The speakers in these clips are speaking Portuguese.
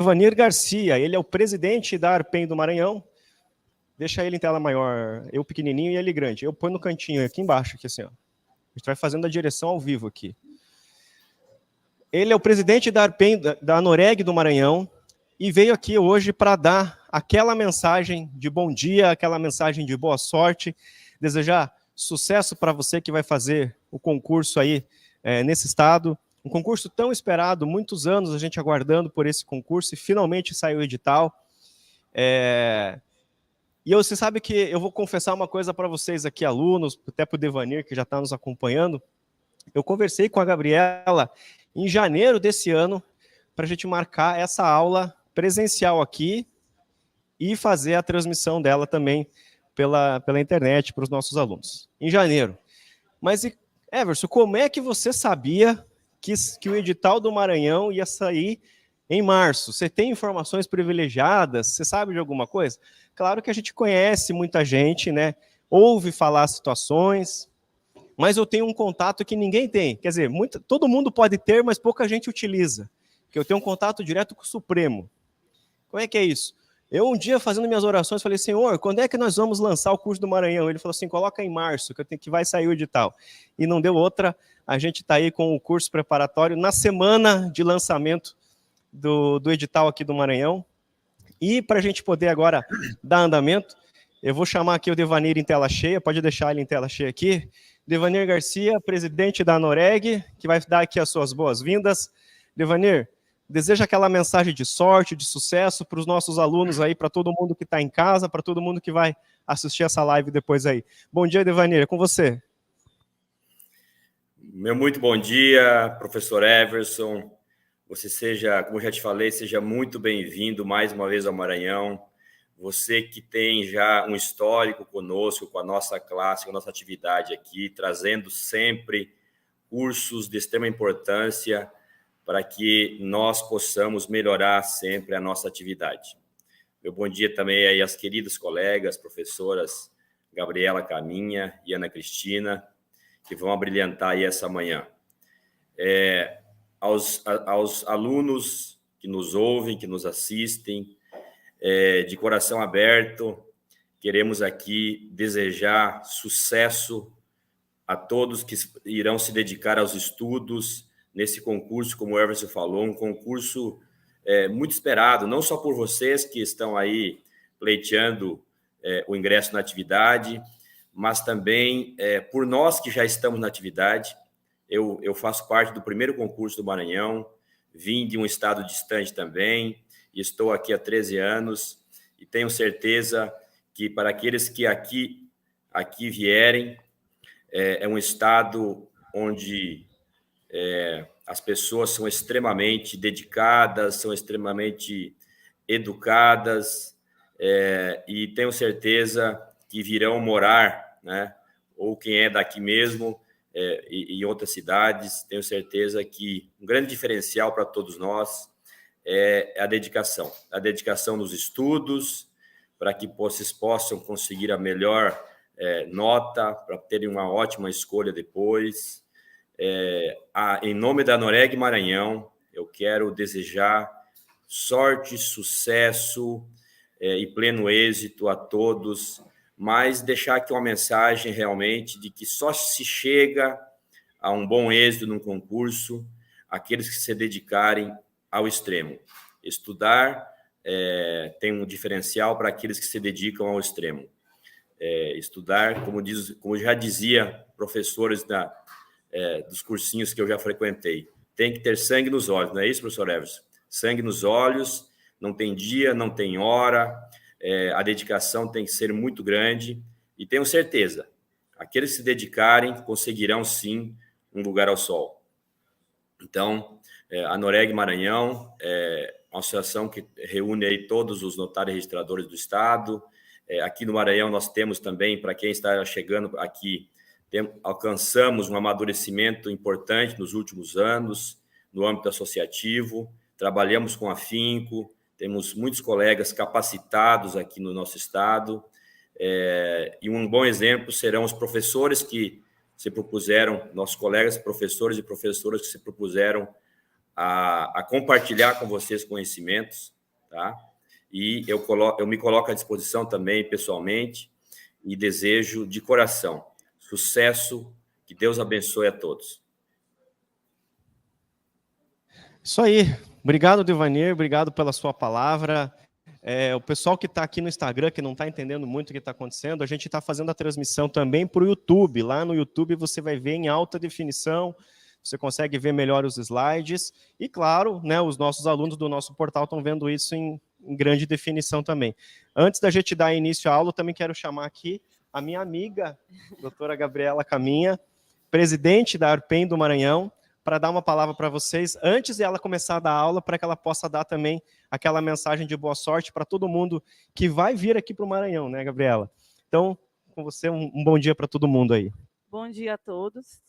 Devanir Garcia, ele é o presidente da Arpen do Maranhão. Deixa ele em tela maior, eu pequenininho e ele grande. Eu ponho no cantinho aqui embaixo, aqui assim, ó. A gente vai fazendo a direção ao vivo aqui. Ele é o presidente da Arpen, da Anoreg do Maranhão, e veio aqui hoje para dar aquela mensagem de bom dia, aquela mensagem de boa sorte, desejar sucesso para você que vai fazer o concurso aí nesse estado. Um concurso tão esperado, muitos anos a gente aguardando por esse concurso, e finalmente saiu o edital. E você sabe que eu vou confessar uma coisa para vocês aqui, alunos, até para o Devanir, que já está nos acompanhando. Eu conversei com a Gabriela em janeiro desse ano para a gente marcar essa aula presencial aqui e fazer a transmissão dela também pela internet para os nossos alunos. Em janeiro. Mas, Everson, como é que você sabia que o edital do Maranhão ia sair em março? Você tem informações privilegiadas? Você sabe de alguma coisa? Claro que a gente conhece muita gente, né? Ouve falar situações, mas eu tenho um contato que ninguém tem. Quer dizer, todo mundo pode ter, mas pouca gente utiliza. Porque eu tenho um contato direto com o Supremo. Como é que é isso? Eu um dia, fazendo minhas orações, falei, Senhor, quando é que nós vamos lançar o curso do Maranhão? Ele falou assim, coloca em março, que vai sair o edital. E não deu outra, a gente está aí com o curso preparatório na semana de lançamento do edital aqui do Maranhão. E para a gente poder agora dar andamento, eu vou chamar aqui o Devanir em tela cheia, pode deixar ele em tela cheia aqui. Devanir Garcia, presidente da Anoreg, que vai dar aqui as suas boas-vindas. Devanir, deseja aquela mensagem de sorte, de sucesso para os nossos alunos aí, para todo mundo que está em casa, para todo mundo que vai assistir essa live depois aí. Bom dia, Devanir, é com você. Meu muito bom dia, professor Everson. Você seja, como eu já te falei, seja muito bem-vindo mais uma vez ao Maranhão. Você que tem já um histórico conosco, com a nossa classe, com a nossa atividade aqui, trazendo sempre cursos de extrema importância para que nós possamos melhorar sempre a nossa atividade. Meu bom dia também aí às queridas colegas, professoras Gabriela Caminha e Ana Cristina, que vão abrilhantar aí essa manhã. Aos alunos que nos ouvem, que nos assistem, de coração aberto, queremos aqui desejar sucesso a todos que irão se dedicar aos estudos nesse concurso, como o Everson falou, um concurso muito esperado, não só por vocês que estão aí pleiteando o ingresso na atividade, mas também por nós que já estamos na atividade. Eu faço parte do primeiro concurso do Maranhão, vim de um estado distante também, e estou aqui há 13 anos, e tenho certeza que para aqueles que aqui vierem, é um estado onde as pessoas são extremamente dedicadas, são extremamente educadas, e tenho certeza que virão morar, né? Ou quem é daqui mesmo, em outras cidades, tenho certeza que um grande diferencial para todos nós é a dedicação nos estudos, para que vocês possam conseguir a melhor nota, para terem uma ótima escolha depois. Em nome da Anoreg Maranhão, eu quero desejar sorte, sucesso e pleno êxito a todos, mas deixar aqui uma mensagem realmente de que só se chega a um bom êxito num concurso aqueles que se dedicarem ao extremo. Estudar tem um diferencial para aqueles que se dedicam ao extremo. Estudar, como já dizia professores dos cursinhos que eu já frequentei, tem que ter sangue nos olhos, não é isso, professor Everson? Sangue nos olhos, não tem dia, não tem hora, a dedicação tem que ser muito grande, e tenho certeza, aqueles que se dedicarem conseguirão sim um lugar ao sol. Então, a Anoreg Maranhão é uma associação que reúne aí todos os notários registradores do estado. Aqui no Maranhão nós temos também, para quem está chegando aqui, alcançamos um amadurecimento importante nos últimos anos, no âmbito associativo, trabalhamos com afinco, temos muitos colegas capacitados aqui no nosso estado, e um bom exemplo serão os professores que se propuseram, nossos colegas professores e professoras que se propuseram a compartilhar com vocês conhecimentos, tá? E eu me coloco à disposição também, pessoalmente, e desejo de coração sucesso, que Deus abençoe a todos. Isso aí. Obrigado, Devanir, obrigado pela sua palavra. O pessoal que está aqui no Instagram, que não está entendendo muito o que está acontecendo, a gente está fazendo a transmissão também para o YouTube. Lá no YouTube você vai ver em alta definição, você consegue ver melhor os slides. E, claro, né, os nossos alunos do nosso portal estão vendo isso em grande definição também. Antes da gente dar início à aula, eu também quero chamar aqui a minha amiga, doutora Gabriela Caminha, presidente da ARPEN do Maranhão, para dar uma palavra para vocês, antes de ela começar a dar aula, para que ela possa dar também aquela mensagem de boa sorte para todo mundo que vai vir aqui para o Maranhão, né, Gabriela? Então, com você, um bom dia para todo mundo aí. Bom dia a todos.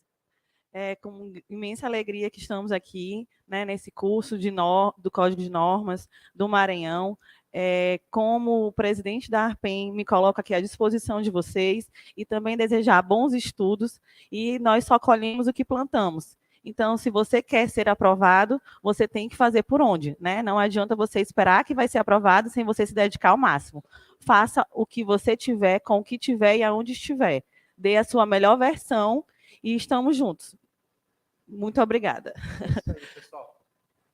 É com imensa alegria que estamos aqui, né, nesse curso do Código de Normas do Maranhão. Como presidente da ARPEN, me coloco aqui à disposição de vocês e também desejar bons estudos, e nós só colhemos o que plantamos. Então, se você quer ser aprovado, você tem que fazer por onde, né? Não adianta você esperar que vai ser aprovado sem você se dedicar ao máximo. Faça o que você tiver, com o que tiver e aonde estiver. Dê a sua melhor versão e estamos juntos. Muito obrigada. É isso aí, pessoal.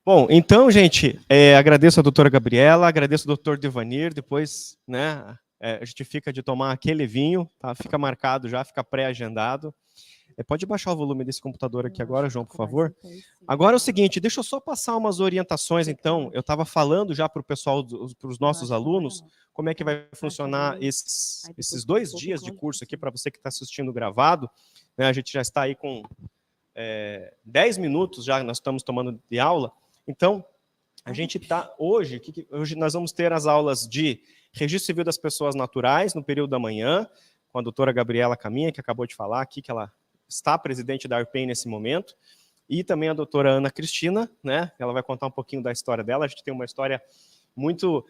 Bom, então, gente, agradeço a doutora Gabriela, agradeço ao doutor Devanir, depois, né, a gente fica de tomar aquele vinho, tá? Fica marcado já, fica pré-agendado. Pode baixar o volume desse computador aqui agora, João, por favor. Agora é o seguinte, deixa eu só passar umas orientações, então. Eu estava falando já para o pessoal, para os nossos alunos, como é que vai funcionar esses 2 dias de curso aqui, para você que está assistindo gravado. Né, a gente já está aí com 10 minutos, já nós estamos tomando de aula. Então, a gente está hoje nós vamos ter as aulas de Registro Civil das Pessoas Naturais, no período da manhã, com a doutora Gabriela Caminha, que acabou de falar aqui, que ela está presidente da ARPEN nesse momento, e também a doutora Ana Cristina, né? Ela vai contar um pouquinho da história dela. A gente tem uma história muito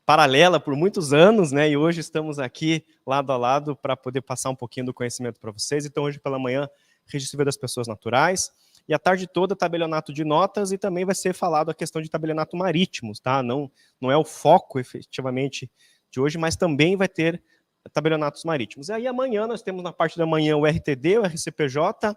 paralela por muitos anos, né? E hoje estamos aqui lado a lado para poder passar um pouquinho do conhecimento para vocês. Então, hoje pela manhã, Registro Civil das Pessoas Naturais, e a tarde toda, tabelionato de notas, e também vai ser falado a questão de tabelionato marítimos, tá? Não é o foco, efetivamente, de hoje, mas também vai ter tabelionatos marítimos. E aí amanhã nós temos na parte da manhã o RTD, o RCPJ,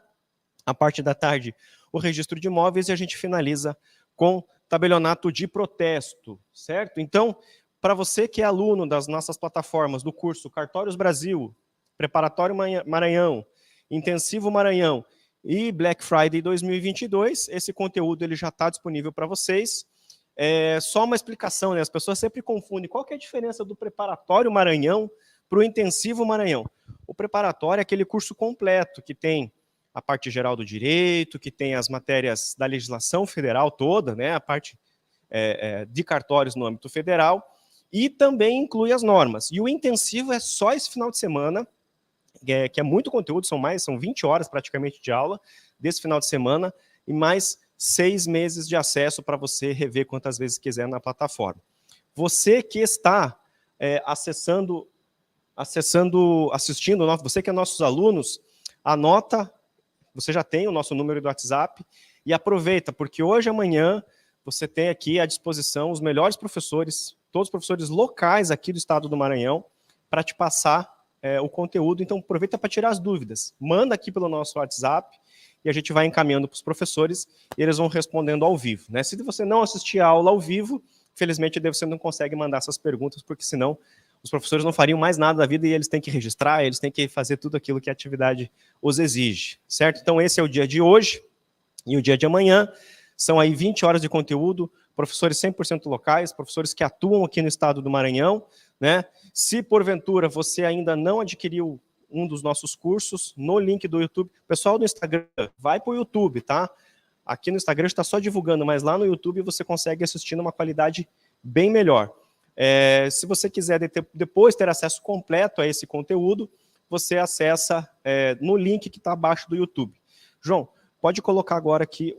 a parte da tarde o registro de imóveis, e a gente finaliza com tabelionato de protesto, certo? Então, para você que é aluno das nossas plataformas do curso Cartórios Brasil, Preparatório Maranhão, Intensivo Maranhão e Black Friday 2022, esse conteúdo ele já está disponível para vocês. Só uma explicação, né? As pessoas sempre confundem qual que é a diferença do Preparatório Maranhão para o Intensivo Maranhão. O preparatório é aquele curso completo, que tem a parte geral do direito, que tem as matérias da legislação federal toda, né, a parte de cartórios no âmbito federal, e também inclui as normas. E o intensivo é só esse final de semana, que é muito conteúdo, são 20 horas praticamente de aula desse final de semana, e mais 6 meses de acesso para você rever quantas vezes quiser na plataforma. Você que está assistindo, você que é nossos alunos, anota, você já tem o nosso número do WhatsApp, e aproveita, porque hoje e amanhã você tem aqui à disposição os melhores professores, todos os professores locais aqui do estado do Maranhão, para te passar o conteúdo. Então aproveita para tirar as dúvidas, manda aqui pelo nosso WhatsApp, e a gente vai encaminhando para os professores, e eles vão respondendo ao vivo, né? Se você não assistir a aula ao vivo, infelizmente você não consegue mandar essas perguntas, porque senão os professores não fariam mais nada da vida, e eles têm que registrar, eles têm que fazer tudo aquilo que a atividade os exige, certo? Então esse é o dia de hoje, e o dia de amanhã, são aí 20 horas de conteúdo, professores 100% locais, professores que atuam aqui no estado do Maranhão, né? Se porventura você ainda não adquiriu um dos nossos cursos, no link do YouTube, pessoal do Instagram, vai para o YouTube, tá? Aqui no Instagram está só divulgando, mas lá no YouTube você consegue assistir numa qualidade bem melhor. Se você quiser depois ter acesso completo a esse conteúdo, você acessa no link que está abaixo do YouTube. João, pode colocar agora aqui,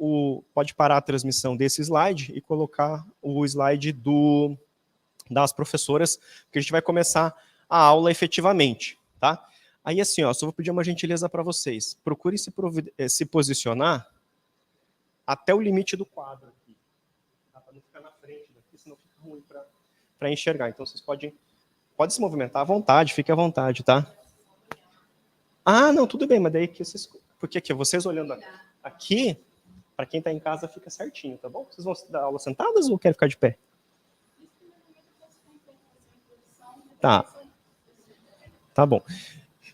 pode parar a transmissão desse slide e colocar o slide das professoras, que a gente vai começar a aula efetivamente, tá? Aí assim, só vou pedir uma gentileza para vocês, procurem se posicionar até o limite do quadro aqui. Para não ficar na frente daqui, senão fica ruim para enxergar. Então, vocês podem se movimentar à vontade, fique à vontade, tá? Ah, não, tudo bem, mas daí que vocês... Porque aqui, vocês olhando aqui, para quem está em casa, fica certinho, tá bom? Vocês vão dar aula sentadas ou querem ficar de pé? Tá. Tá bom.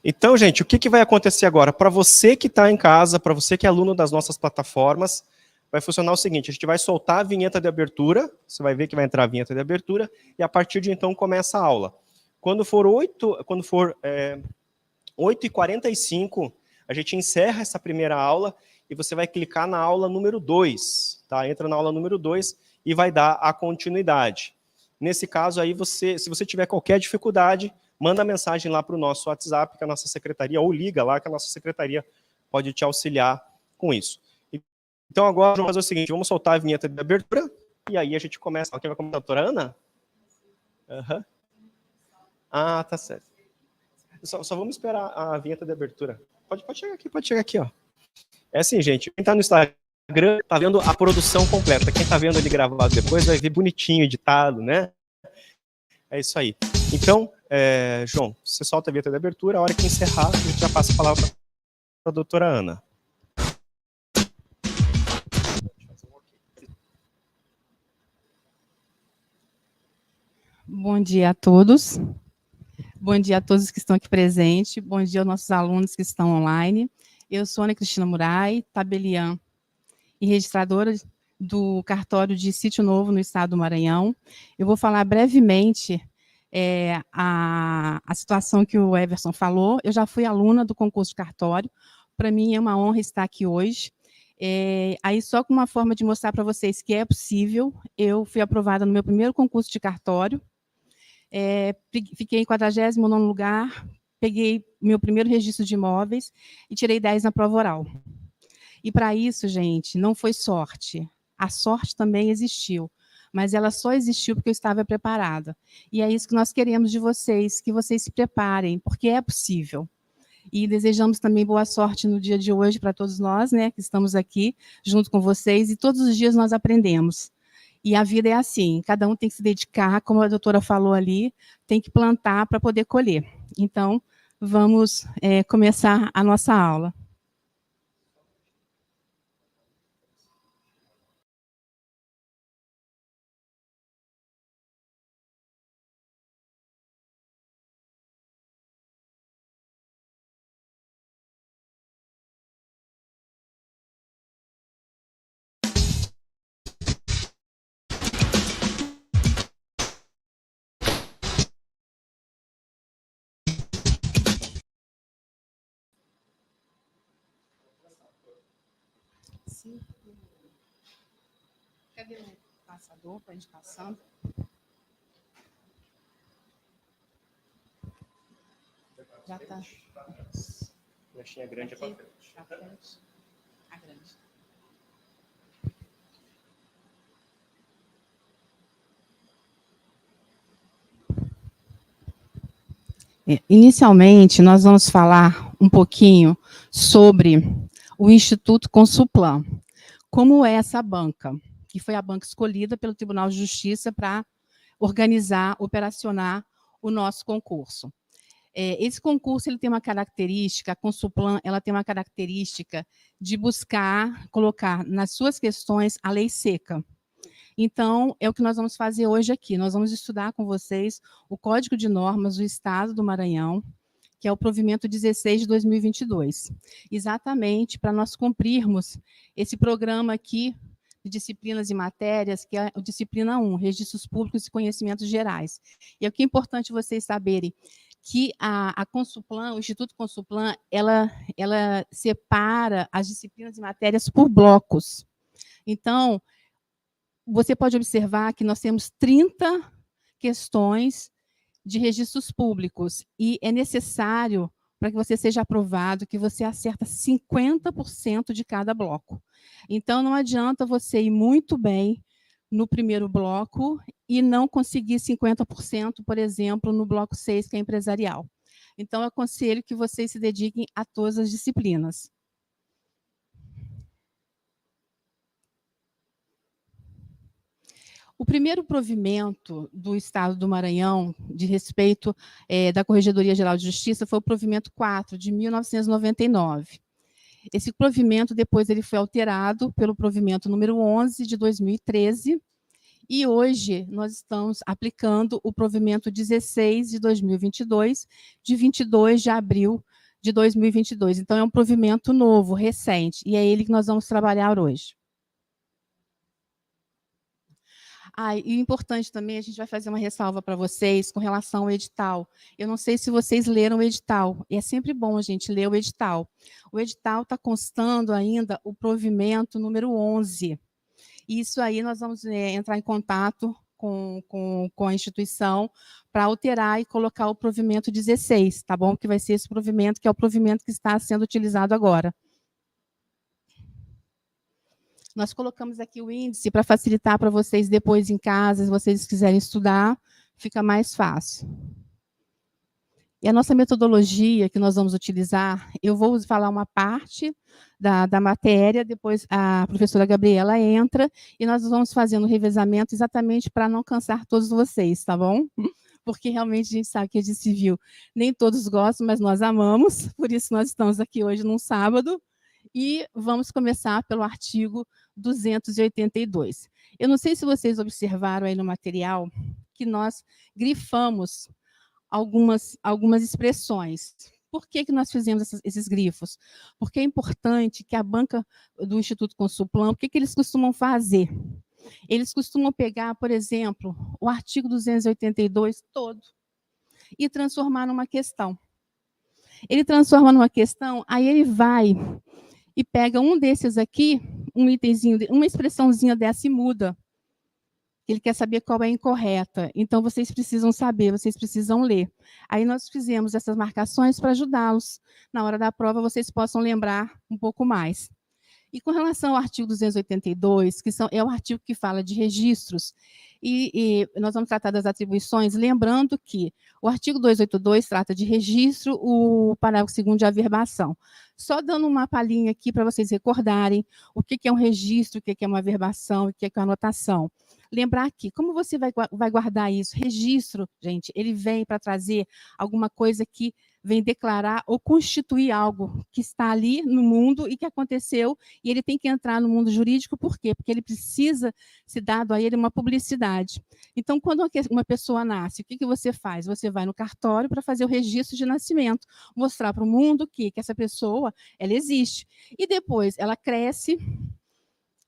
Então, gente, o que vai acontecer agora? Para você que está em casa, para você que é aluno das nossas plataformas, vai funcionar o seguinte, a gente vai soltar a vinheta de abertura, você vai ver que vai entrar a vinheta de abertura, e a partir de então começa a aula. Quando for 8h45, a gente encerra essa primeira aula e você vai clicar na aula número 2, tá? Entra na aula número 2 e vai dar a continuidade. Nesse caso aí, se você tiver qualquer dificuldade, manda mensagem lá para o nosso WhatsApp, que a nossa secretaria, ou liga lá, que a nossa secretaria pode te auxiliar com isso. Então agora vamos fazer o seguinte, vamos soltar a vinheta de abertura, e aí a gente começa. Quem vai começar, a doutora Ana? Uhum. Ah, tá certo. Só vamos esperar a vinheta de abertura. Pode chegar aqui, ó. É assim, gente, quem está no Instagram está vendo a produção completa. Quem está vendo ele gravado depois vai ver bonitinho, editado, né? É isso aí. Então, João, você solta a vinheta de abertura, a hora que encerrar, a gente já passa a palavra para a doutora Ana. Bom dia a todos. Bom dia a todos que estão aqui presentes. Bom dia aos nossos alunos que estão online. Eu sou Ana Cristina Murai, tabeliã e registradora do cartório de Sítio Novo, no estado do Maranhão. Eu vou falar brevemente a situação que o Everson falou. Eu já fui aluna do concurso de cartório. Para mim é uma honra estar aqui hoje. Aí, só com uma forma de mostrar para vocês que é possível, eu fui aprovada no meu primeiro concurso de cartório. Fiquei em 49º lugar, peguei meu primeiro registro de imóveis e tirei 10 na prova oral. E para isso, gente, não foi sorte. A sorte também existiu, mas ela só existiu porque eu estava preparada. E é isso que nós queremos de vocês, que vocês se preparem, porque é possível. E desejamos também boa sorte no dia de hoje para todos nós, né, que estamos aqui junto com vocês, e todos os dias nós aprendemos. E a vida é assim, cada um tem que se dedicar, como a doutora falou ali, tem que plantar para poder colher. Então, vamos começar a nossa aula. Sim. Cadê o passador para a gente passando? Já está. Flechinha grande é para frente. A frente. A grande. Inicialmente, nós vamos falar um pouquinho sobre o Instituto Consulplan. Como é essa banca? Que foi a banca escolhida pelo Tribunal de Justiça para organizar, operacionar o nosso concurso. Esse concurso ele tem uma característica, a Consulplan ela tem uma característica de buscar, colocar nas suas questões a lei seca. Então, é o que nós vamos fazer hoje aqui. Nós vamos estudar com vocês o Código de Normas do Estado do Maranhão, que é o provimento 16 de 2022. Exatamente para nós cumprirmos esse programa aqui de disciplinas e matérias, que é a disciplina 1, Registros Públicos e Conhecimentos Gerais. E é o que é importante vocês saberem, que a Consulplan, o Instituto Consulplan, ela separa as disciplinas e matérias por blocos. Então, você pode observar que nós temos 30 questões de registros públicos e é necessário, para que você seja aprovado, que você acerta 50% de cada bloco. Então, não adianta você ir muito bem no primeiro bloco e não conseguir 50%, por exemplo, no bloco 6, que é empresarial. Então, eu aconselho que vocês se dediquem a todas as disciplinas. O primeiro provimento do Estado do Maranhão, de respeito da Corregedoria Geral de Justiça, foi o provimento 4, de 1999. Esse provimento, depois, ele foi alterado pelo provimento número 11, de 2013, e hoje nós estamos aplicando o provimento 16, de 2022, de 22 de abril de 2022. Então, é um provimento novo, recente, e é ele que nós vamos trabalhar hoje. E importante também, a gente vai fazer uma ressalva para vocês com relação ao edital. Eu não sei se vocês leram o edital, e é sempre bom a gente ler o edital. O edital está constando ainda o provimento número 11. Isso aí nós vamos entrar em contato com a instituição para alterar e colocar o provimento 16, tá bom? Que vai ser esse provimento, que é o provimento que está sendo utilizado agora. Nós colocamos aqui o índice para facilitar para vocês depois em casa, se vocês quiserem estudar, fica mais fácil. E a nossa metodologia que nós vamos utilizar, eu vou falar uma parte da matéria, depois a professora Gabriela entra, e nós vamos fazendo um revezamento exatamente para não cansar todos vocês, tá bom? Porque realmente a gente sabe que é de civil. Nem todos gostam, mas nós amamos, por isso nós estamos aqui hoje num sábado, e vamos começar pelo artigo 282. Eu não sei se vocês observaram aí no material que nós grifamos algumas expressões. Por que nós fizemos esses grifos? Porque é importante que a banca do Instituto Consuplam, o que eles costumam fazer? Eles costumam pegar, por exemplo, o artigo 282 todo e transformar numa questão. Ele transforma numa questão, aí ele vai e pega um desses aqui, um itemzinho, uma expressãozinha dessa e muda. Ele quer saber qual é a incorreta. Então, vocês precisam saber, vocês precisam ler. Aí nós fizemos essas marcações para ajudá-los. Na hora da prova, vocês possam lembrar um pouco mais. E com relação ao artigo 282, é o artigo que fala de registros, e nós vamos tratar das atribuições, lembrando que o artigo 282 trata de registro, o parágrafo 2º de averbação. Só dando uma palhinha aqui para vocês recordarem o que é um registro, o que é uma averbação, o que é uma anotação. Lembrar aqui, como você vai guardar isso? Registro, gente, ele vem para trazer alguma coisa que vem declarar ou constituir algo que está ali no mundo e que aconteceu, e ele tem que entrar no mundo jurídico, por quê? Porque ele precisa ser dado a ele uma publicidade. Então, quando uma pessoa nasce, o que você faz? Você vai no cartório para fazer o registro de nascimento, mostrar para o mundo que essa pessoa, ela existe. E depois ela cresce,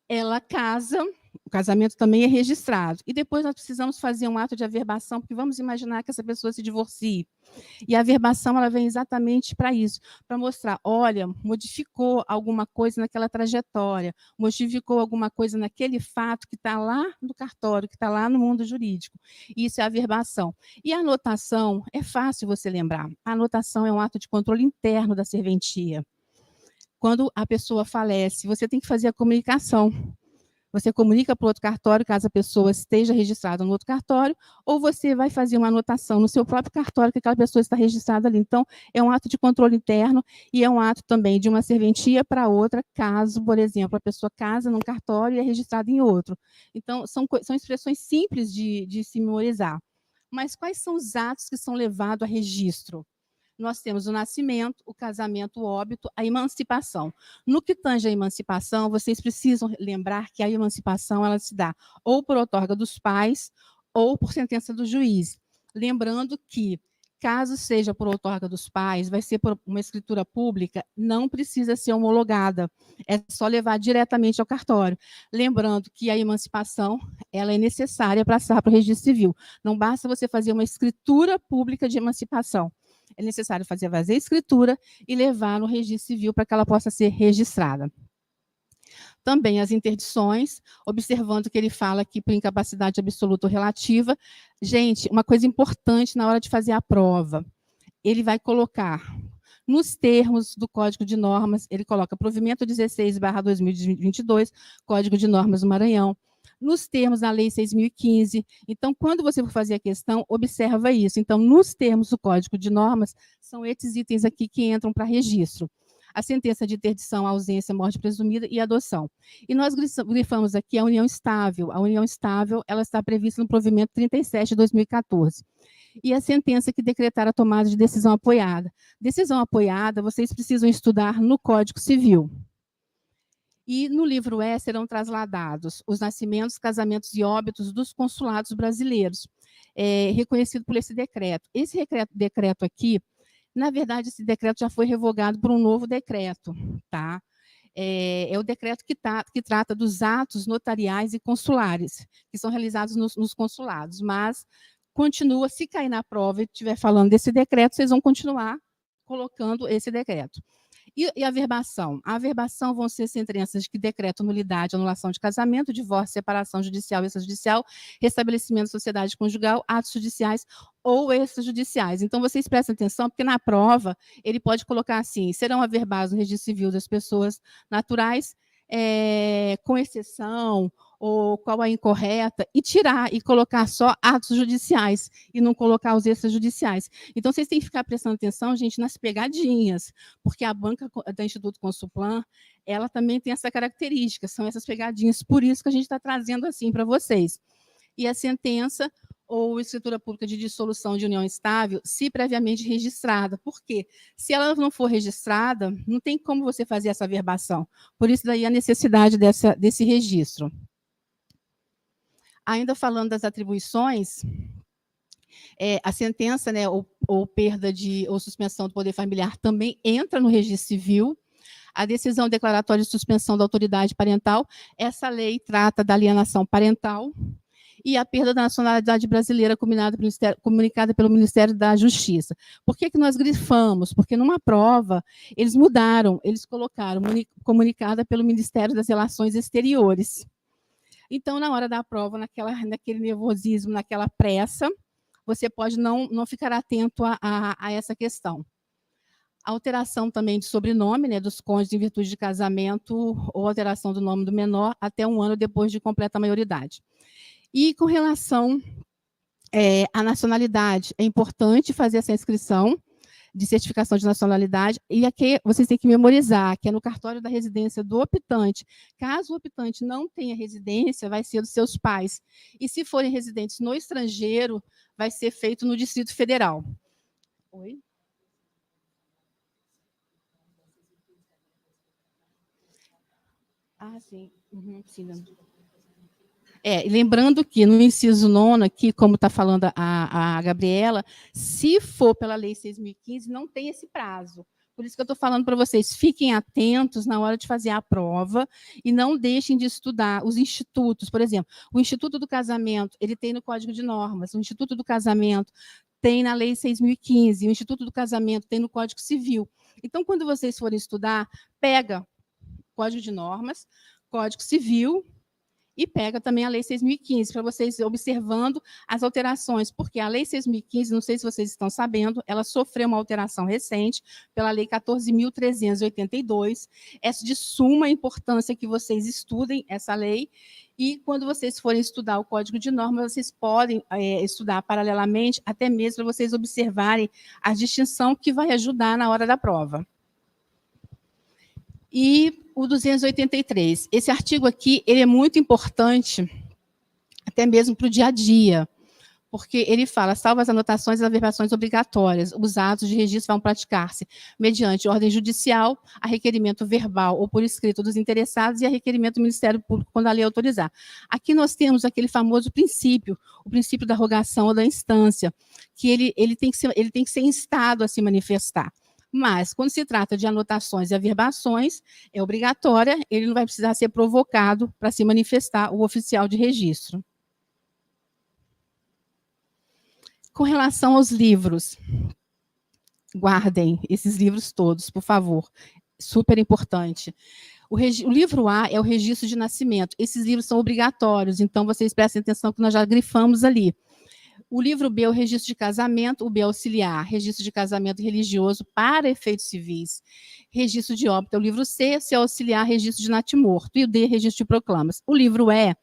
ela casa, o casamento também é registrado. E depois nós precisamos fazer um ato de averbação, porque vamos imaginar que essa pessoa se divorcie. E a averbação, ela vem exatamente para isso, para mostrar, olha, modificou alguma coisa naquela trajetória, modificou alguma coisa naquele fato que está lá no cartório, que está lá no mundo jurídico. Isso é a averbação. E a anotação, é fácil você lembrar. A anotação é um ato de controle interno da serventia. Quando a pessoa falece, você tem que fazer a comunicação. Você comunica para o outro cartório, caso a pessoa esteja registrada no outro cartório, ou você vai fazer uma anotação no seu próprio cartório que aquela pessoa está registrada ali. Então, é um ato de controle interno e é um ato também de uma serventia para outra, caso, por exemplo, a pessoa casa num cartório e é registrada em outro. Então, são expressões simples de se memorizar. Mas quais são os atos que são levados a registro? Nós temos o nascimento, o casamento, o óbito, a emancipação. No que tange à emancipação, vocês precisam lembrar que a emancipação ela se dá ou por outorga dos pais ou por sentença do juiz. Lembrando que, caso seja por outorga dos pais, vai ser por uma escritura pública, não precisa ser homologada, é só levar diretamente ao cartório. Lembrando que a emancipação ela é necessária para passar para o registro civil. Não basta você fazer uma escritura pública de emancipação. É necessário fazer a escritura e levar no registro civil para que ela possa ser registrada. Também as interdições, observando que ele fala aqui por incapacidade absoluta ou relativa. Gente, uma coisa importante na hora de fazer a prova, ele vai colocar, nos termos do Código de Normas, ele coloca provimento 16/2022, Código de Normas do Maranhão, nos termos da Lei 6.015. Então, quando você for fazer a questão, observa isso. Então, nos termos do Código de Normas, são esses itens aqui que entram para registro. a sentença de interdição, ausência, morte presumida e adoção. E nós grifamos aqui a união estável. A união estável, ela está prevista no provimento 37 de 2014. E a sentença que decretar a tomada de decisão apoiada. Decisão apoiada, vocês precisam estudar no Código Civil. E no livro E serão trasladados os nascimentos, casamentos e óbitos dos consulados brasileiros, reconhecido por esse decreto. Esse decreto aqui, na verdade, esse decreto já foi revogado por um novo decreto, tá? É o decreto que trata dos atos notariais e consulares, que são realizados nos consulados, mas continua, se cair na prova e estiver falando desse decreto, vocês vão continuar colocando esse decreto. E a averbação? A averbação vão ser sentenças que decretam nulidade, anulação de casamento, divórcio, separação judicial e extrajudicial, restabelecimento da sociedade conjugal, atos judiciais ou extrajudiciais. Então, vocês prestem atenção, porque na prova ele pode colocar assim, serão averbados no registro civil das pessoas naturais, com exceção, ou qual a incorreta, e tirar, e colocar só atos judiciais, e não colocar os extrajudiciais. Então, vocês têm que ficar prestando atenção, gente, nas pegadinhas, porque a banca da Instituto Consuplan, ela também tem essa característica, são essas pegadinhas, por isso que a gente está trazendo assim para vocês. E a sentença ou escritura pública de dissolução de união estável, se previamente registrada. Por quê? Se ela não for registrada, não tem como você fazer essa averbação. Por isso daí a necessidade desse registro. Ainda falando das atribuições, a sentença, né, ou perda ou suspensão do poder familiar também entra no registro civil. A decisão declaratória de suspensão da autoridade parental, essa lei trata da alienação parental, e a perda da nacionalidade brasileira comunicada pelo Ministério da Justiça. Por que nós grifamos? Porque numa prova, eles mudaram, eles colocaram comunicada pelo Ministério das Relações Exteriores. Então, na hora da prova, naquele nervosismo, naquela pressa, você pode não ficar atento a essa questão. A alteração também de sobrenome, né, dos cônjuges em virtude de casamento ou alteração do nome do menor até 1 ano depois de completa maioridade. E com relação à nacionalidade, é importante fazer essa inscrição de certificação de nacionalidade, e aqui vocês têm que memorizar, que é no cartório da residência do optante. Caso o optante não tenha residência, vai ser dos seus pais. E se forem residentes no estrangeiro, vai ser feito no Distrito Federal. Oi? Ah, sim. Sim, não. Lembrando que no inciso 9, aqui, como está falando a Gabriela, se for pela Lei 6.015, não tem esse prazo. Por isso que eu estou falando para vocês, fiquem atentos na hora de fazer a prova e não deixem de estudar os institutos. Por exemplo, o Instituto do Casamento, ele tem no Código de Normas, o Instituto do Casamento tem na Lei 6.015, o Instituto do Casamento tem no Código Civil. Então, quando vocês forem estudar, pega Código de Normas, Código Civil, e pega também a Lei 6.015, para vocês observando as alterações, porque a Lei 6.015, não sei se vocês estão sabendo, ela sofreu uma alteração recente pela Lei 14.382. É de suma importância que vocês estudem essa lei, e quando vocês forem estudar o Código de Normas, vocês podem estudar paralelamente, até mesmo para vocês observarem a distinção que vai ajudar na hora da prova. E o 283. Esse artigo aqui, ele é muito importante, até mesmo para o dia a dia, porque ele fala, salvo as anotações e as averbações obrigatórias, os atos de registro vão praticar-se mediante ordem judicial, a requerimento verbal ou por escrito dos interessados e a requerimento do Ministério Público quando a lei autorizar. Aqui nós temos aquele famoso princípio, o princípio da rogação ou da instância, que ele tem que ser instado a se manifestar. Mas, quando se trata de anotações e averbações, é obrigatória, ele não vai precisar ser provocado para se manifestar o oficial de registro. Com relação aos livros, guardem esses livros todos, por favor, super importante. O livro A é o registro de nascimento. Esses livros são obrigatórios, então vocês prestem atenção que nós já grifamos ali. O livro B é o registro de casamento, o B é auxiliar, registro de casamento religioso para efeitos civis. Registro de óbito é o livro C, se é auxiliar, registro de natimorto, e o D, registro de proclamas. O livro E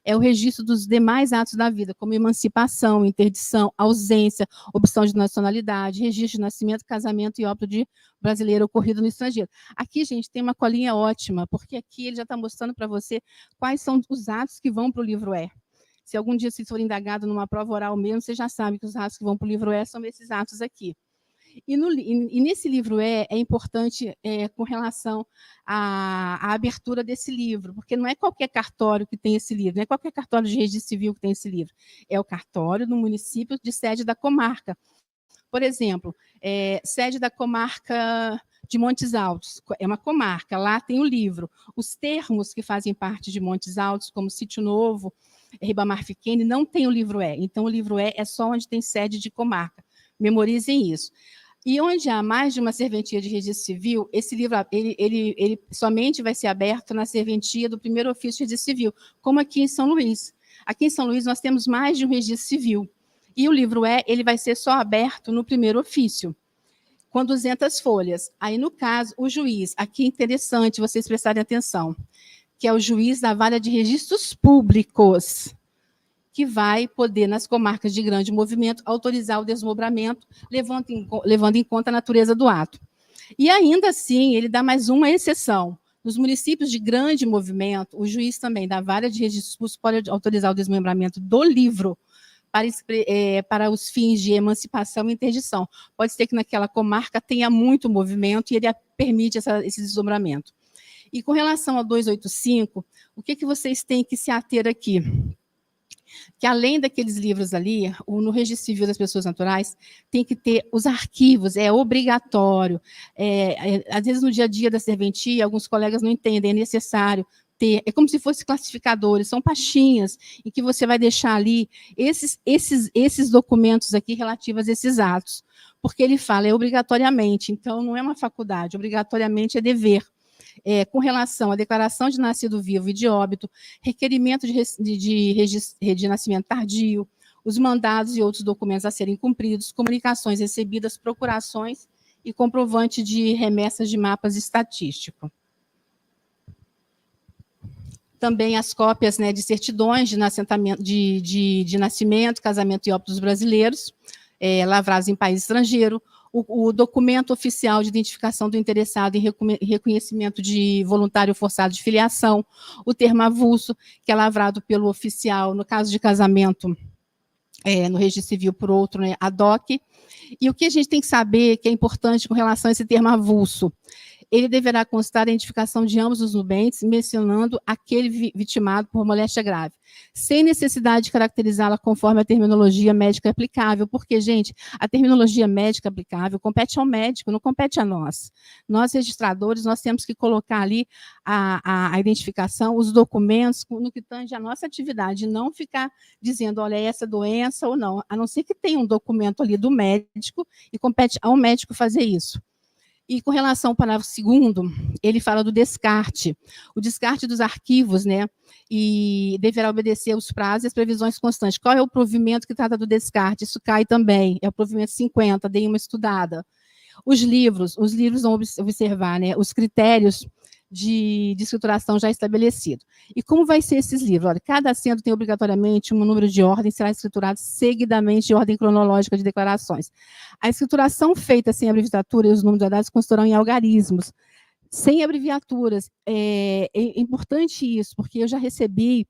é o registro dos demais atos da vida, como emancipação, interdição, ausência, opção de nacionalidade, registro de nascimento, casamento e óbito de brasileiro ocorrido no estrangeiro. Aqui, gente, tem uma colinha ótima, porque aqui ele já está mostrando para você quais são os atos que vão para o livro E. Se algum dia você for indagado numa prova oral mesmo, você já sabe que os atos que vão para o livro E são esses atos aqui. E nesse livro é importante com relação à abertura desse livro, porque não é qualquer cartório que tem esse livro, não é qualquer cartório de registro civil que tem esse livro, é o cartório do município de sede da comarca. Por exemplo, sede da comarca de Montes Altos, é uma comarca, lá tem o livro. Os termos que fazem parte de Montes Altos, como Sítio Novo, Ribamar Fiquene, não tem o livro E. Então, o livro E é só onde tem sede de comarca. Memorizem isso. E onde há mais de uma serventia de registro civil, esse livro ele somente vai ser aberto na serventia do primeiro ofício de registro civil, como aqui em São Luís. Aqui em São Luís nós temos mais de um registro civil. E o livro E ele vai ser só aberto no primeiro ofício, com 200 folhas. Aí, no caso, o juiz, aqui é interessante vocês prestarem atenção, que é o juiz da Vara de Registros Públicos, que vai poder, nas comarcas de grande movimento, autorizar o desmembramento, levando em conta a natureza do ato. E, ainda assim, ele dá mais uma exceção. Nos municípios de grande movimento, o juiz também da Vara de Registros Públicos pode autorizar o desmembramento do livro para os fins de emancipação e interdição. Pode ser que naquela comarca tenha muito movimento e ele permite esse desdobramento. E com relação ao 285, o que vocês têm que se ater aqui? Que além daqueles livros ali, no registro civil das pessoas naturais, tem que ter os arquivos, é obrigatório. Às vezes, no dia a dia da serventia, alguns colegas não entendem, é necessário ter, é como se fossem classificadores, são pastinhas em que você vai deixar ali esses documentos aqui relativos a esses atos, porque ele fala, é obrigatoriamente, então não é uma faculdade, obrigatoriamente é dever. Com relação à declaração de nascido vivo e de óbito, requerimento de nascimento tardio, os mandados e outros documentos a serem cumpridos, comunicações recebidas, procurações e comprovante de remessas de mapas estatísticos. Também as cópias, né, de certidões de nascimento, casamento e óbito dos brasileiros, lavrados em país estrangeiro, o documento oficial de identificação do interessado em reconhecimento de voluntário forçado de filiação, o termo avulso, que é lavrado pelo oficial, no caso de casamento, no registro civil, por outro, né, ad hoc. E o que a gente tem que saber, que é importante com relação a esse termo avulso, ele deverá constar a identificação de ambos os nubentes, mencionando aquele vitimado por moléstia grave, sem necessidade de caracterizá-la conforme a terminologia médica aplicável, porque, gente, a terminologia médica aplicável compete ao médico, não compete a nós. Nós, registradores, nós temos que colocar ali a identificação, os documentos, no que tange a nossa atividade, não ficar dizendo, olha, essa doença ou não, a não ser que tenha um documento ali do médico, e compete ao médico fazer isso. E com relação ao parágrafo 2º, ele fala do descarte. O descarte dos arquivos, né, e deverá obedecer aos prazos e às previsões constantes. Qual é o provimento que trata do descarte? Isso cai também, é o provimento 50, deem uma estudada. Os livros vão observar, né, os critérios de escrituração já estabelecido. E como vai ser esses livros? Olha, cada assento tem obrigatoriamente um número de ordem, será escriturado seguidamente em ordem cronológica de declarações. A escrituração feita sem abreviatura e os números dados constarão em algarismos, sem abreviaturas. É importante isso, porque eu já recebi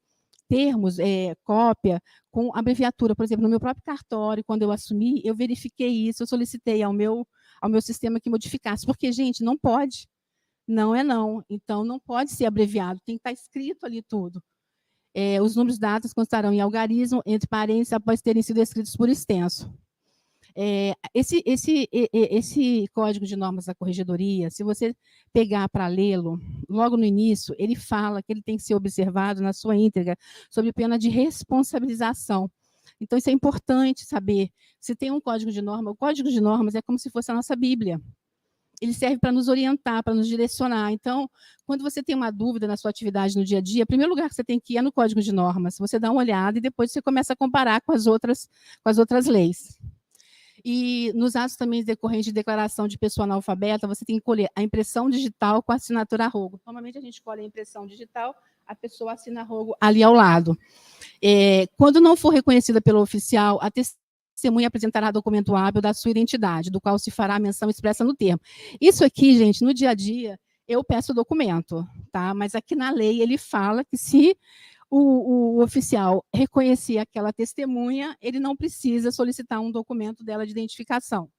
termos, cópia, com abreviatura. Por exemplo, no meu próprio cartório, quando eu assumi, eu verifiquei isso, eu solicitei ao meu sistema que modificasse, porque, gente, não pode. Não é não. Então, não pode ser abreviado, tem que estar escrito ali tudo. Os números dados constarão em algarismo, entre parênteses, após terem sido escritos por extenso. Esse Código de Normas da Corregedoria, se você pegar para lê-lo, logo no início, ele fala que ele tem que ser observado na sua íntegra, sob pena de responsabilização. Então, isso é importante saber. Se tem um Código de Norma, o Código de Normas é como se fosse a nossa Bíblia. Ele serve para nos orientar, para nos direcionar. Então, quando você tem uma dúvida na sua atividade no dia a dia, o primeiro lugar que você tem que ir é no Código de Normas. Você dá uma olhada e depois você começa a comparar com as outras leis. E nos atos também decorrentes de declaração de pessoa analfabeta, você tem que colher a impressão digital com a assinatura a rogo. Normalmente a gente colhe a impressão digital, a pessoa assina arrogo ali ao lado. Quando não for reconhecida pelo oficial, a testemunha apresentará documento hábil da sua identidade, do qual se fará a menção expressa no termo. Isso aqui, gente, no dia a dia, eu peço o documento, tá? Mas aqui na lei ele fala que se o oficial reconhecer aquela testemunha, ele não precisa solicitar um documento dela de identificação.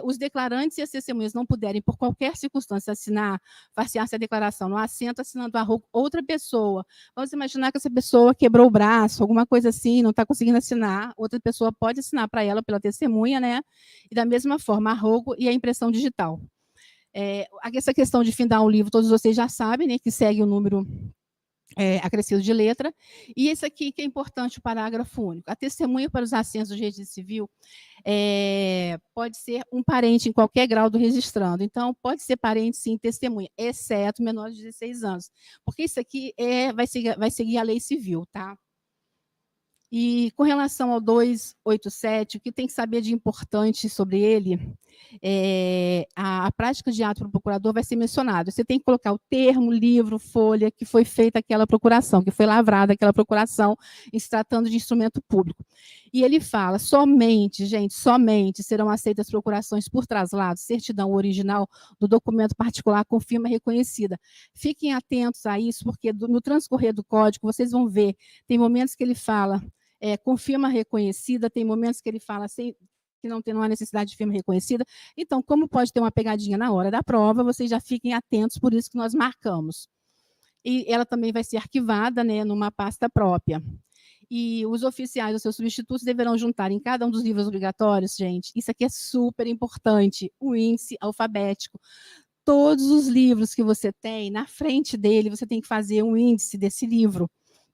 Os declarantes e as testemunhas não puderem, por qualquer circunstância, far-se a declaração no assento, assinando arrogo outra pessoa. Vamos imaginar que essa pessoa quebrou o braço, alguma coisa assim, não está conseguindo assinar, outra pessoa pode assinar para ela, pela testemunha, né? E da mesma forma, arrogo e a impressão digital. Essa questão de findar um livro, todos vocês já sabem, né, que segue o número acrescido de letra. E esse aqui que é importante, o parágrafo único. A testemunha para os assentos do registro civil pode ser um parente em qualquer grau do registrando. Então, pode ser parente, sim, testemunha, exceto menor de 16 anos. Porque isso aqui vai seguir a lei civil, tá? E com relação ao 287, o que tem que saber de importante sobre ele, a prática de ato para o procurador vai ser mencionado. Você tem que colocar o termo, livro, folha, que foi feita aquela procuração, que foi lavrada aquela procuração, em se tratando de instrumento público. E ele fala, somente, gente, somente serão aceitas procurações por traslado, certidão original do documento particular com firma reconhecida. Fiquem atentos a isso, porque no transcorrer do código, vocês vão ver, tem momentos que ele fala com firma reconhecida, tem momentos que ele fala que não há necessidade de firma reconhecida. Então, como pode ter uma pegadinha na hora da prova, vocês já fiquem atentos, por isso que nós marcamos. E ela também vai ser arquivada, né, numa pasta própria. E os oficiais ou seus substitutos deverão juntar em cada um dos livros obrigatórios, gente, isso aqui é super importante, o índice alfabético. Todos os livros que você tem, na frente dele, você tem que fazer um índice desse livro.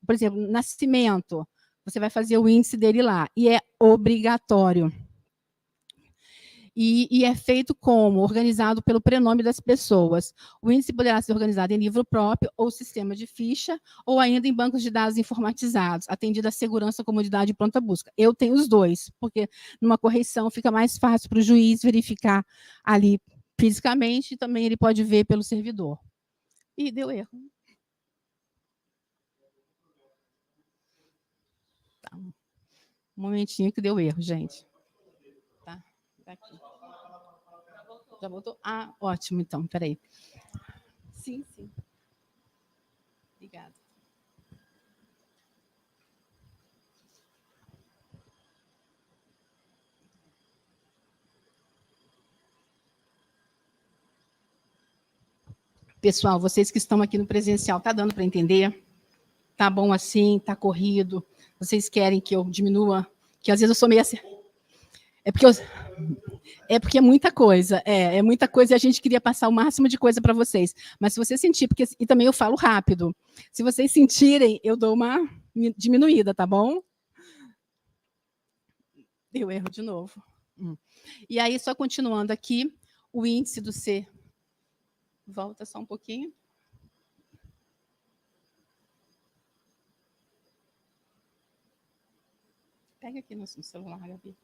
Por exemplo, Nascimento, você vai fazer o índice dele lá, e é obrigatório. E é feito como? Organizado pelo prenome das pessoas. O índice poderá ser organizado em livro próprio, ou sistema de ficha, ou ainda em bancos de dados informatizados, atendida a segurança, comodidade e pronta busca. Eu tenho os dois, porque numa correição fica mais fácil para o juiz verificar ali fisicamente, e também ele pode ver pelo servidor. Ih, deu erro. Tá. Um momentinho que deu erro, gente. Tá, tá aqui. Já voltou? Ah, ótimo, então, peraí. Sim, sim. Obrigada. Pessoal, vocês que estão aqui no presencial, tá dando para entender? Tá bom assim? Tá corrido? Vocês querem que eu diminua? Que às vezes eu sou meio assim. É porque é muita coisa. É muita coisa e a gente queria passar o máximo de coisa para vocês. Mas se você sentir, e também eu falo rápido, se vocês sentirem, eu dou uma diminuída, tá bom? Deu erro de novo. E aí, só continuando aqui, o índice do C. Volta só um pouquinho. Pega aqui no celular, Gabi.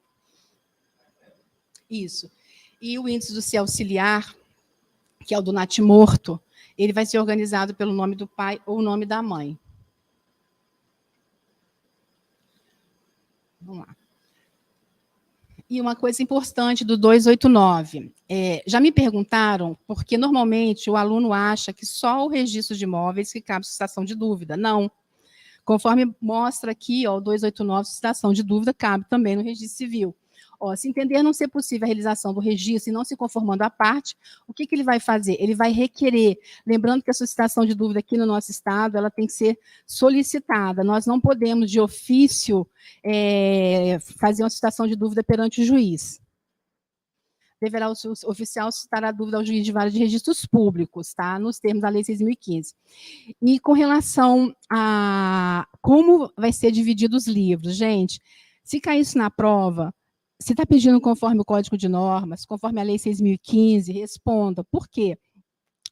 Isso. E o índice do C auxiliar, que é o do natimorto, ele vai ser organizado pelo nome do pai ou o nome da mãe. Vamos lá. E uma coisa importante do 289, já me perguntaram, porque normalmente o aluno acha que só o registro de imóveis que cabe suscitação de dúvida. Não. Conforme mostra aqui, o 289, suscitação de dúvida cabe também no registro civil. Se entender não ser possível a realização do registro e não se conformando à parte, o que ele vai fazer? Ele vai requerer, lembrando que a suscitação de dúvida aqui no nosso estado, ela tem que ser solicitada. Nós não podemos, de ofício, fazer uma suscitação de dúvida perante o juiz. Deverá o oficial suscitar a dúvida ao juiz de vara de registros públicos, tá? Nos termos da Lei 6.015. E com relação a como vai ser dividido os livros, gente, se cair isso na prova, se está pedindo conforme o Código de Normas, conforme a Lei 6.015, responda. Por quê?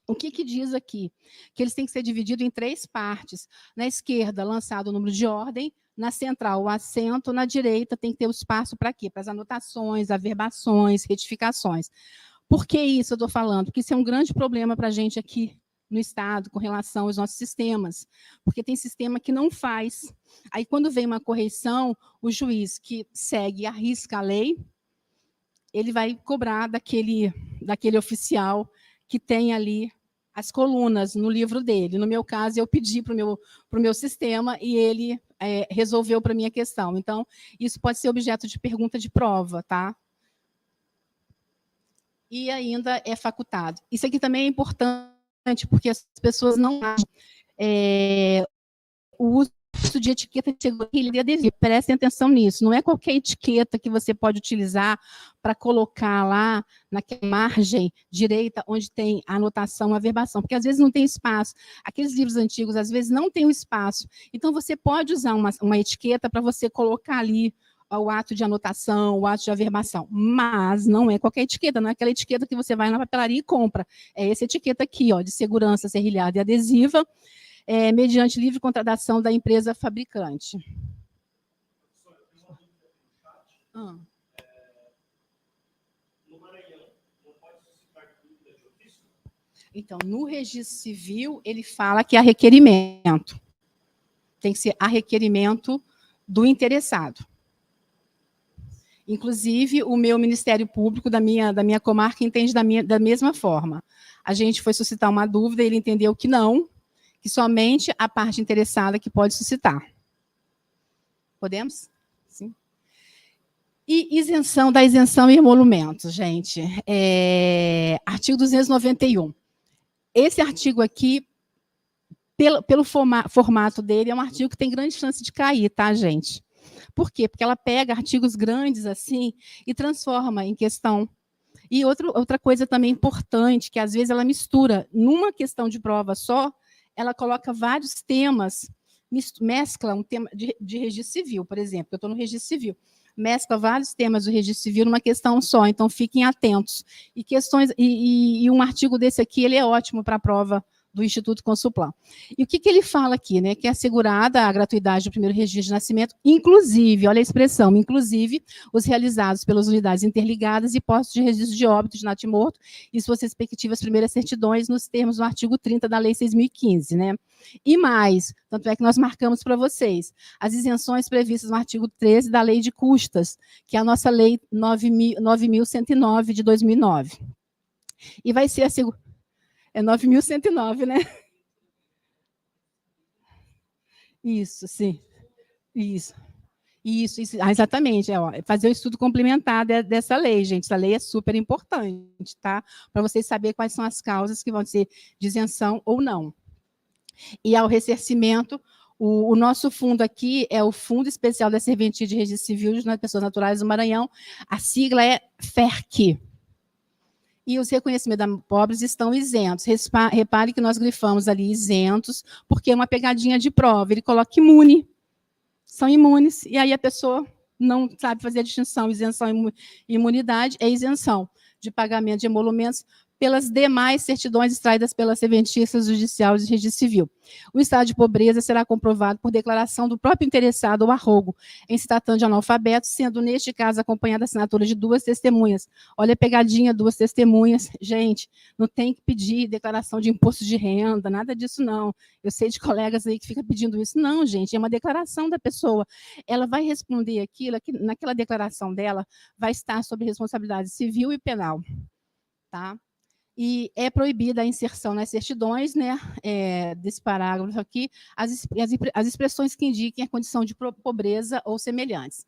O que diz aqui? Que eles têm que ser divididos em 3 partes. Na esquerda, lançado o número de ordem, na central, o assento, na direita tem que ter o espaço para quê? Para as anotações, averbações, retificações. Por que isso eu estou falando? Porque isso é um grande problema para a gente aqui no Estado com relação aos nossos sistemas, porque tem sistema que não faz. Aí, quando vem uma correição, o juiz que segue e arrisca a lei, ele vai cobrar daquele oficial que tem ali as colunas no livro dele. No meu caso, eu pedi para o meu sistema e ele resolveu para mim a questão. Então, isso pode ser objeto de pergunta de prova, tá? E ainda é facultado. Isso aqui também é importante, porque as pessoas não acham o uso de etiqueta de segurança adesiva. Prestem atenção nisso. Não é qualquer etiqueta que você pode utilizar para colocar lá naquela margem direita onde tem a anotação, a averbação, porque às vezes não tem espaço. Aqueles livros antigos, às vezes, não tem o espaço. Então, você pode usar uma etiqueta para você colocar ali o ato de anotação, o ato de averbação, mas não é qualquer etiqueta, não é aquela etiqueta que você vai na papelaria e compra. É essa etiqueta aqui, ó, de segurança serrilhada e adesiva, mediante livre contratação da empresa fabricante. Então, no registro civil, ele fala que há requerimento. Tem que ser a requerimento do interessado. Inclusive, o meu Ministério Público da minha comarca entende da mesma forma. A gente foi suscitar uma dúvida, ele entendeu que não, que somente a parte interessada que pode suscitar. Podemos? Sim. E isenção da isenção e emolumentos, gente. Artigo 291. Esse artigo aqui, pelo formato dele, é um artigo que tem grande chance de cair, tá, gente? Por quê? Porque ela pega artigos grandes assim e transforma em questão. E outra coisa também importante, que às vezes ela mistura, numa questão de prova só, ela coloca vários temas, mescla um tema de registro civil, por exemplo, eu estou no registro civil, mescla vários temas do registro civil numa questão só, então fiquem atentos. E um artigo desse aqui, ele é ótimo para a prova do Instituto Consulplan. E o que ele fala aqui, né? Que é assegurada a gratuidade do primeiro registro de nascimento, inclusive, olha a expressão, inclusive os realizados pelas unidades interligadas e postos de registro de óbito de natimorto e suas respectivas primeiras certidões nos termos do artigo 30 da Lei 6.015, né? E mais, tanto é que nós marcamos para vocês as isenções previstas no artigo 13 da Lei de Custas, que é a nossa Lei 9.109 de 2009. E vai ser assegurada. É 9.109, né? Isso, sim. Isso. Exatamente. Fazer o estudo complementar dessa lei, gente. Essa lei é super importante, tá? Para vocês saberem quais são as causas que vão ser de isenção ou não. E ao ressarcimento, o nosso fundo aqui é o Fundo Especial da Serventia de Registro Civil das Pessoas Naturais do Maranhão. A sigla é FERC. E os reconhecimentos da pobres estão isentos. Repare que nós grifamos ali isentos, porque é uma pegadinha de prova. Ele coloca imune, são imunes, e aí a pessoa não sabe fazer a distinção. Isenção e imunidade é isenção de pagamento de emolumentos pelas demais certidões extraídas pelas serventistas judiciais de registro civil. O estado de pobreza será comprovado por declaração do próprio interessado ou arrogo, em se tratando de analfabeto, sendo, neste caso, acompanhada a assinatura de 2 testemunhas. Olha a pegadinha, 2 testemunhas. Gente, não tem que pedir declaração de imposto de renda, nada disso, não. Eu sei de colegas aí que ficam pedindo isso. Não, gente, é uma declaração da pessoa. Ela vai responder aquilo, naquela declaração dela vai estar sob responsabilidade civil e penal. Tá? E é proibida a inserção nas certidões, né, desse parágrafo aqui, as expressões que indiquem a condição de pobreza ou semelhantes.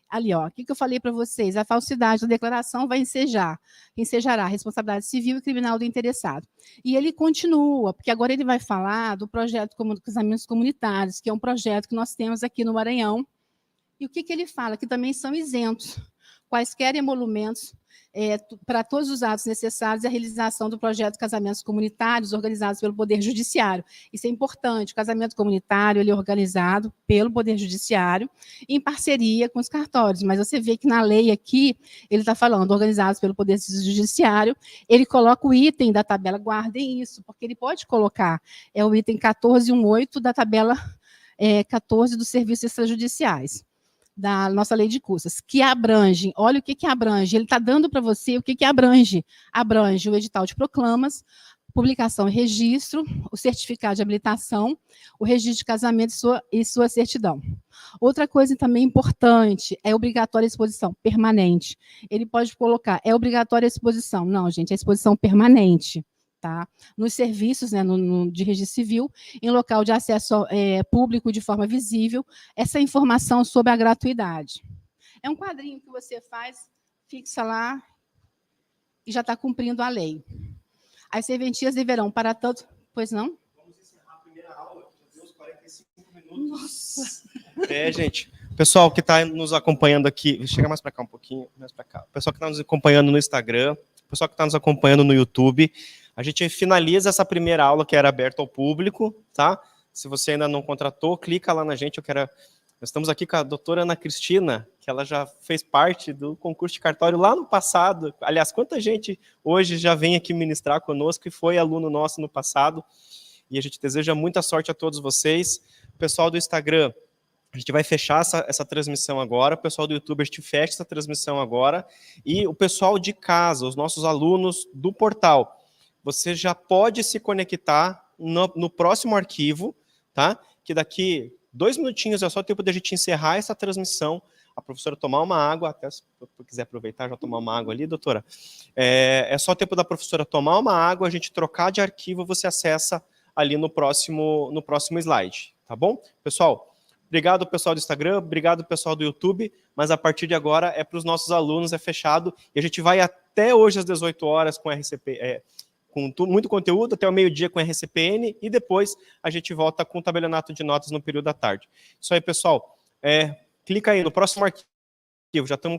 Ali, ó, o que eu falei para vocês? A falsidade da declaração vai ensejará a responsabilidade civil e criminal do interessado. E ele continua, porque agora ele vai falar do projeto de casamentos comunitários, que é um projeto que nós temos aqui no Maranhão. E o que ele fala? Que também são isentos quaisquer emolumentos para todos os atos necessários à realização do projeto de casamentos comunitários organizados pelo Poder Judiciário. Isso é importante, o casamento comunitário ele é organizado pelo Poder Judiciário em parceria com os cartórios, mas você vê que na lei aqui, ele está falando organizados pelo Poder Judiciário, ele coloca o item da tabela, guardem isso, porque ele pode colocar, é o item 1418 da tabela 14 dos serviços extrajudiciais, da nossa lei de custas, que abrange, olha o que abrange, ele está dando para você o que abrange. Abrange o edital de proclamas, publicação e registro, o certificado de habilitação, o registro de casamento e sua certidão. Outra coisa também importante é obrigatória a exposição permanente. Ele pode colocar, é obrigatória a exposição. Não, gente, é exposição permanente. Tá? Nos serviços, né, de registro civil, em local de acesso público de forma visível, essa informação sobre a gratuidade. É um quadrinho que você faz, fixa lá e já está cumprindo a lei. As serventias deverão, para tanto... Pois não? Vamos encerrar a primeira aula, já deu uns 45 minutos. Nossa! Gente, o pessoal que está nos acompanhando aqui, chega mais para cá um pouquinho, mais para cá. O pessoal que está nos acompanhando no Instagram, o pessoal que está nos acompanhando no YouTube, a gente finaliza essa primeira aula que era aberta ao público, tá? Se você ainda não contratou, clica lá na gente. Nós estamos aqui com a doutora Ana Cristina, que ela já fez parte do concurso de cartório lá no passado. Aliás, quanta gente hoje já vem aqui ministrar conosco e foi aluno nosso no passado. E a gente deseja muita sorte a todos vocês. O pessoal do Instagram, a gente vai fechar essa transmissão agora. O pessoal do YouTube, a gente fecha essa transmissão agora. E o pessoal de casa, os nossos alunos do portal, você já pode se conectar no próximo arquivo, tá? Que daqui 2 minutinhos é só o tempo de a gente encerrar essa transmissão, a professora tomar uma água, até se quiser aproveitar, já tomar uma água ali, doutora. É só o tempo da professora tomar uma água, a gente trocar de arquivo, você acessa ali no próximo slide, tá bom? Pessoal, obrigado pessoal do Instagram, obrigado pessoal do YouTube, mas a partir de agora é para os nossos alunos, é fechado, e a gente vai até hoje às 18 horas com RCP, com muito conteúdo, até o meio-dia com RCPN, e depois a gente volta com o tabelionato de notas no período da tarde. Isso aí, pessoal. Clica aí no próximo arquivo, já estamos